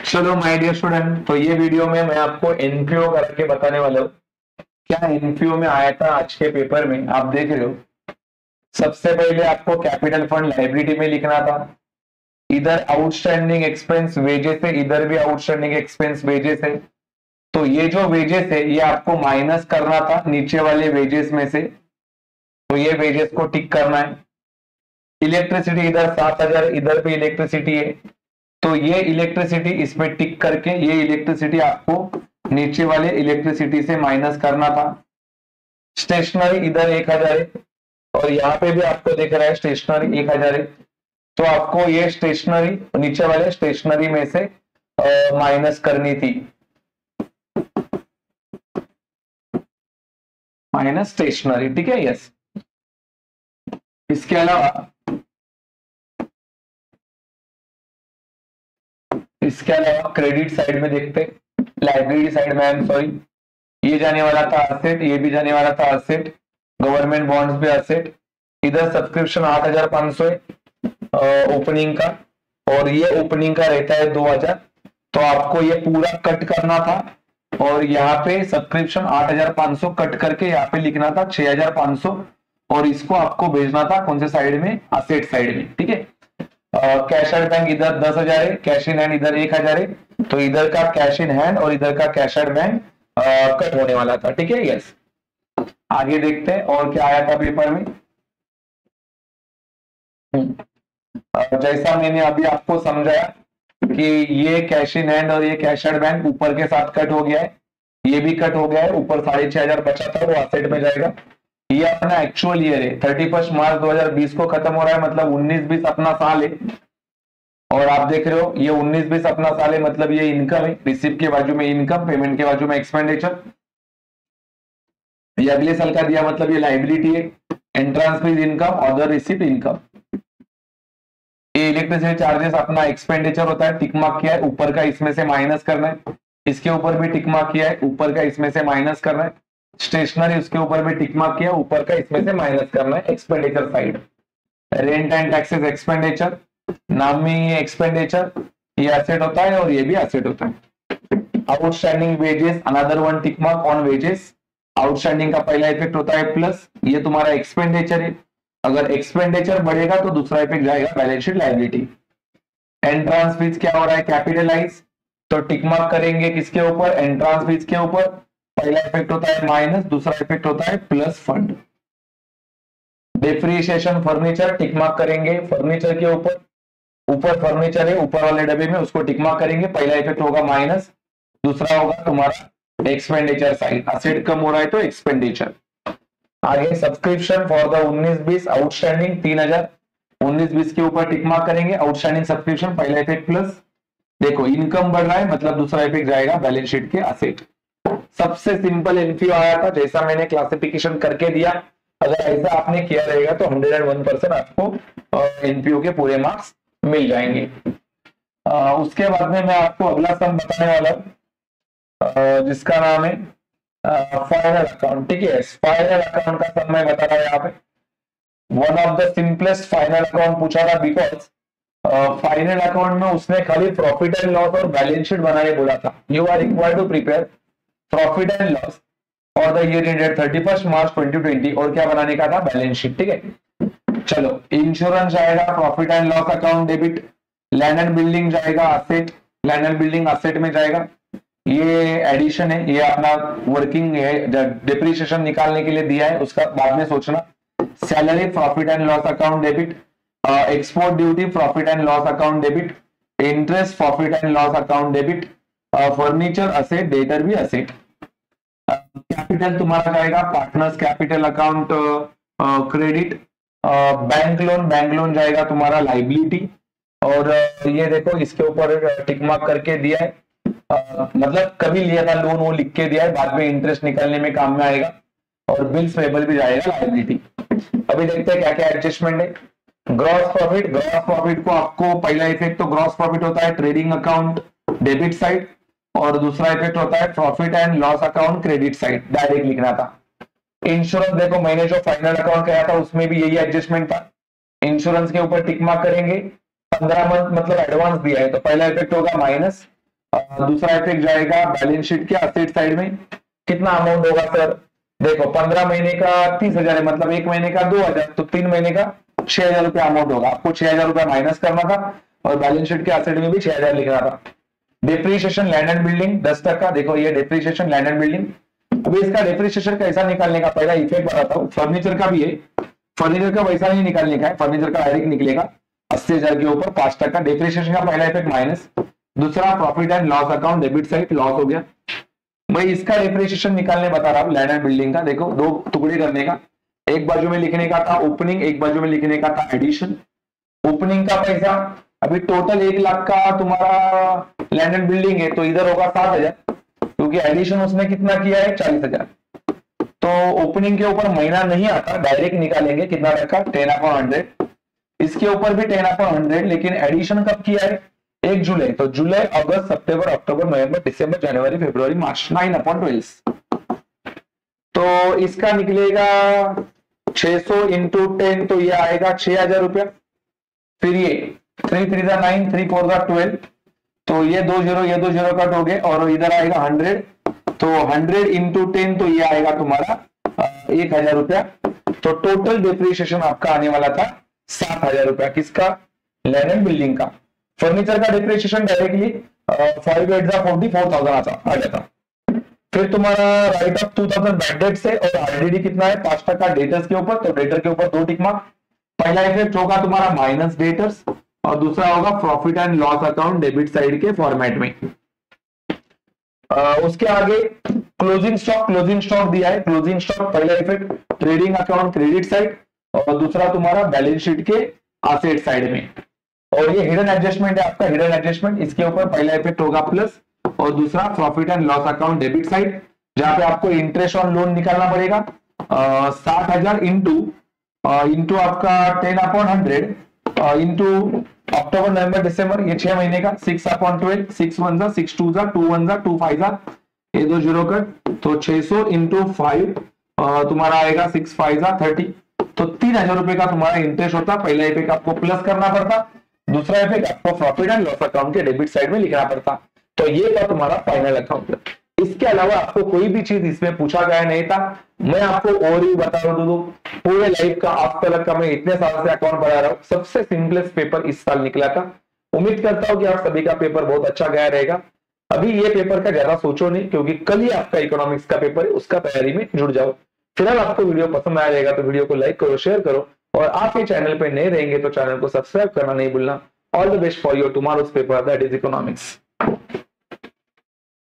चलो my dear student, तो ये वीडियो में मैं आपको एनपीओ करके बताने वाला हूँ। क्या एनपीओ में आया था आज के पेपर में, आप देख रहे हो। सबसे पहले आपको कैपिटल फंड लायबिलिटी में लिखना था। इधर आउटस्टैंडिंग एक्सपेंस वेजेस है, इधर भी आउटस्टैंडिंग एक्सपेंस वेजेस है। तो ये जो वेजेस है ये आपको माइनस करना था नीचे वाले वेजेस में से। तो ये वेजेस को टिक करना है। इलेक्ट्रिसिटी इधर 7,000, इधर भी इलेक्ट्रिसिटी है, तो ये इलेक्ट्रिसिटी इसमें टिक करके ये इलेक्ट्रिसिटी आपको नीचे वाले इलेक्ट्रिसिटी से माइनस करना था। स्टेशनरी इधर 1,000 है और यहाँ पे भी आपको दिख रहा है स्टेशनरी 1,000 है। तो आपको ये स्टेशनरी नीचे वाले स्टेशनरी में से माइनस करनी थी, माइनस स्टेशनरी। ठीक है, यस। इसके अलावा क्रेडिट साइड में देखते, लाइब्रेरी साइड में, आई एम सॉरी, ये जाने वाला था असेट, ये भी जाने वाला था असेट, गवर्नमेंट बॉन्ड्स भी असेट। इधर सब्सक्रिप्शन 8,500 है ओपनिंग का, और ये ओपनिंग का रहता है 2,000। तो आपको ये पूरा कट करना था और यहाँ पे सब्सक्रिप्शन 8,500 कट करके यहाँ पे लिखना था 6,500, और इसको आपको भेजना था कौन से साइड में, असेट साइड में। ठीक है। कैश एट बैंक इधर 10,000 है, कैश इन हैंड इधर 1,000 है, तो इधर का कैश इन हैंड और इधर का कैश एट बैंक कट होने वाला था। ठीक है, यस। आगे देखते हैं और क्या आया था पेपर में। जैसा मैंने अभी आपको समझाया कि ये कैश इन हैंड और ये कैश एट बैंक ऊपर के साथ कट हो गया है, ये भी कट हो गया है। ऊपर 6,500 बचा था वो असेट में जाएगा। ये अपना एक्चुअल ईयर है, 31 मार्च 2020 को खत्म हो रहा है, मतलब 19-20 अपना साल है। और आप देख रहे हो ये 19-20 अपना साल है, मतलब ये इनकम है, रिसिप्ट के बाजू में इनकम, पेमेंट के बाजू में एक्सपेंडिचर। ये अगले साल का दिया, मतलब ये लाइबिलिटी है। Entrance fees income, other receipt income. ये इलेक्ट्रिसिटी चार्जेस अपना एक्सपेंडिचर होता है, टिक मार्क किया है, ऊपर का इसमें से माइनस करना है। इसके ऊपर भी टिक मार्क किया है, ऊपर का इसमें से माइनस करना है। स्टेशनरी उसके ऊपर भी टिक मार्क किया, ऊपर का इसमें से माइनस करना है expenditure side. Rent and taxes expenditure, नाम में ये एक्सपेंडिचर, ये एसेट होता है और ये भी एसेट होता है। Outstanding wages, another one tick mark on wages. Outstanding का पहला इफेक्ट होता है प्लस, ये तुम्हारा एक्सपेंडिचर है। अगर एक्सपेंडिचर बढ़ेगा तो दूसरा इफेक्ट जाएगा balance sheet liability. Entrance fees क्या हो रहा है, कैपिटलाइज, तो टिक मार्क करेंगे किसके ऊपर, एंट्रांस फीस के ऊपर। पहला इफेक्ट होता है माइनस, दूसरा इफेक्ट होता है plus fund. Depreciation furniture, tick mark करेंगे फर्नीचर के ऊपर। ऊपर फर्नीचर है ऊपर वाले डब्बे में, उसको टिक मार्क करेंगे। पहला इफेक्ट होगा माइनस, दूसरा होगा तुम्हारा एक्सपेंडिचर साइड। असेट कम हो रहा है तो एक्सपेंडिचर। आगे सब्सक्रिप्शन फॉर द 19-20 आउटस्टैंडिंग 3,000, 19-20 के ऊपर टिक मार्क करेंगे। आउटस्टैंडिंग सब्सक्रिप्शन, पहला इफेक्ट प्लस। देखो इनकम बढ़ रहा है, मतलब दूसरा इफेक्ट जाएगा बैलेंस शीट के असेट। सबसे सिंपल एनपीओ आया था, जैसा मैंने क्लासिफिकेशन करके दिया। अगर ऐसा आपने किया रहेगा तो 101% आपको एनपीओ के पूरे मार्क्स मिल जाएंगे। उसके बाद में मैं आपको अगला सम बताने वाला हूं, जिसका नाम है फाइनल अकाउंट। ठीक है, फाइनल अकाउंट का सम मैं बता रहा हूं यहाँ पे। One of the simplest final account पूछा था, बिकॉज फाइनल अकाउंट में उसने खाली प्रॉफिट एंड लॉस और बैलेंस शीट बनाने बोला था। You are required to prepare profit and loss for the year ended 31 March 2020, और क्या बनाने का था, बैलेंस शीट। ठीक है, चलो इंश्योरेंस जाएगा profit and loss account debit. Land and building जाएगा asset, land and building asset में जाएगा। ये एडिशन है, ये अपना वर्किंग है, डिप्रिसिएशन निकालने के लिए दिया है, उसका बाद में सोचना। Salary profit and loss account debit. Export duty profit and loss account debit. Interest profit and loss account debit. Furniture asset, debtor भी असेट। कैपिटल तुम्हारा जाएगा partners capital account credit. Bank loan जाएगा तुम्हारा लाइबिलिटी। और ये देखो इसके ऊपर टिक मार्क करके दिया है, मतलब कभी लिया था लोन वो लिख के दिया है, बाद में इंटरेस्ट निकालने में काम में आएगा। और बिल्स पेबल भी जाएगा लाइबिलिटी। अभी देखते हैं क्या क्या एडजस्टमेंट है। ग्रॉस प्रॉफिट को आपको पहला इफेक्ट तो ग्रॉस प्रॉफिट होता है ट्रेडिंग अकाउंट डेबिट साइड, और दूसरा इफेक्ट होता है profit and loss account credit side, direct लिखना था। इंश्योरेंस देखो मैंने जो फाइनल अकाउंट कराया था उसमें भी यही एडजस्टमेंट था। इंश्योरेंस के ऊपर टिक मार्क करेंगे, 15 मंथ मतलब एडवांस दिया है, तो पहला इफेक्ट होगा माइनस, दूसरा इफेक्ट जाएगा बैलेंस शीट के असेट साइड में, कितना अमाउंट होगा सर, देखो 15 महीने का 30,000 है, मतलब एक महीने का 2,000, तो 3 महीने का 6,000 रुपया अमाउंट होगा। आपको 6,000 रुपया माइनस करना था और बैलेंस शीट के असेट में भी 6,000 लिखना था। डिप्रीशिएशन लैंड एंड बिल्डिंग 10%, देखो ये डिप्रीशिएशन लैंड एंड बिल्डिंग। अभी इसका डिप्रीशिएशन कैसा निकालने का, पहला इफेक्ट बताता हूँ। फर्नीचर का भी है, फर्नीचर का वैसा नहीं निकालने का है, फर्नीचर का डायरेक्ट निकलेगा 80,000 के ऊपर 5%। डिप्रीशिएशन का पहला इफेक्ट माइनस, दूसरा profit and loss account debit side loss हो गया। मैं इसका डिप्रीशिएशन निकालने बता रहा हूँ लैंड एंड बिल्डिंग का। देखो दो टुकड़े करने का, एक बाजू में लिखने का था ओपनिंग, एक बाजू में लिखने का था एडिशन। ओपनिंग का पैसा अभी टोटल 1 लाख का तुम्हारा लैंड एंड बिल्डिंग है, तो इधर होगा 7,000, क्योंकि एडिशन उसने कितना किया है 40,000। तो ओपनिंग के ऊपर महीना नहीं आता, डायरेक्ट निकालेंगे कितना रखा 10/100। इसके ऊपर भी 10/100, लेकिन एडिशन कब किया है 1 जुलाई, तो जुलाई अगस्त सितंबर अक्टूबर नवंबर दिसंबर जनवरी फरवरी मार्च 9/12। तो इसका निकलेगा 600 इंटू 10, तो ये आएगा 6,000 रुपया। फिर ये 3 3 9 3 4 12, तो ये 2 0 कट हो गए और इधर आएगा 100, तो 100 इंटू 10, तो ये आएगा तुम्हारा 1,000 रुपया। तो टोटल डिप्रीशिएशन आपका आने वाला था 7,000 रुपया, किसका, लैंड एंड बिल्डिंग का। फर्नीचर का डिप्रीशिएशन डायरेक्टली 5 8 4,000 आ जाता। फिर तुम्हारा राइट ऑफ 2,000 बैड डेट से और आरडीडी कितना है 5% डेटर्स के ऊपर, तो डेटर के ऊपर 2 टिक मार्क। पहला इफेक्ट होगा तुम्हारा माइनस डेटर्स और दूसरा होगा profit and loss account debit side के फॉर्मेट में। उसके आगे क्लोजिंग स्टॉक दिया है। क्लोजिंग स्टॉक पहला effect trading account credit side और दूसरा तुम्हारा बैलेंस शीट के एसेट साइड में। और ये हिडन एडजस्टमेंट है आपका, हिडन एडजस्टमेंट, इसके ऊपर पहला इफेक्ट होगा प्लस और दूसरा profit and loss account debit side, जहां पे आपको इंटरेस्ट ऑन लोन निकालना पड़ेगा 60,000 इंटू आपका 10/100 इंटू अक्टूबर नवंबर दिसंबर, ये 6 महीने का 6/12, 6 1 जा 6 2 जा 2 1 जा 2 5 जा, ये 2 0 कट, तो 600 इंटू 5 तुम्हारा आएगा 6 5 जा 30, तो 3,000 रुपए का तुम्हारा इंटरेस्ट होता। पहला इफेक्ट आपको प्लस करना पड़ता, दूसरा इफेक्ट आपको प्रॉफिट एंड लॉस अकाउंट के डेबिट साइड में लिखना पड़ता। तो ये था तुम्हारा फाइनल अकाउंट। इसके अलावा आपको कोई भी चीज इसमें पूछा गया नहीं था, मैं आपको और ही बता दूं, पूरे लाइफ का आज तक का मैं इतने साल से अकाउंट पढ़ा रहा हूँ, सबसे सिंपलेस्ट पेपर इस साल निकला था। उम्मीद करता हूँ कि आप सभी का पेपर बहुत अच्छा गया रहेगा। अभी ये पेपर का ज्यादा सोचो नहीं, क्योंकि कल ही आपका इकोनॉमिक्स का पेपर है, उसका तैयारी में जुड़ जाओ। फिलहाल आपको वीडियो पसंद आया रहेगा तो वीडियो को लाइक करो, शेयर करो, और आप ये चैनल पे नए रहेंगे तो चैनल को सब्सक्राइब करना नहीं भूलना। All the best for your tomorrow's paper, that is economics.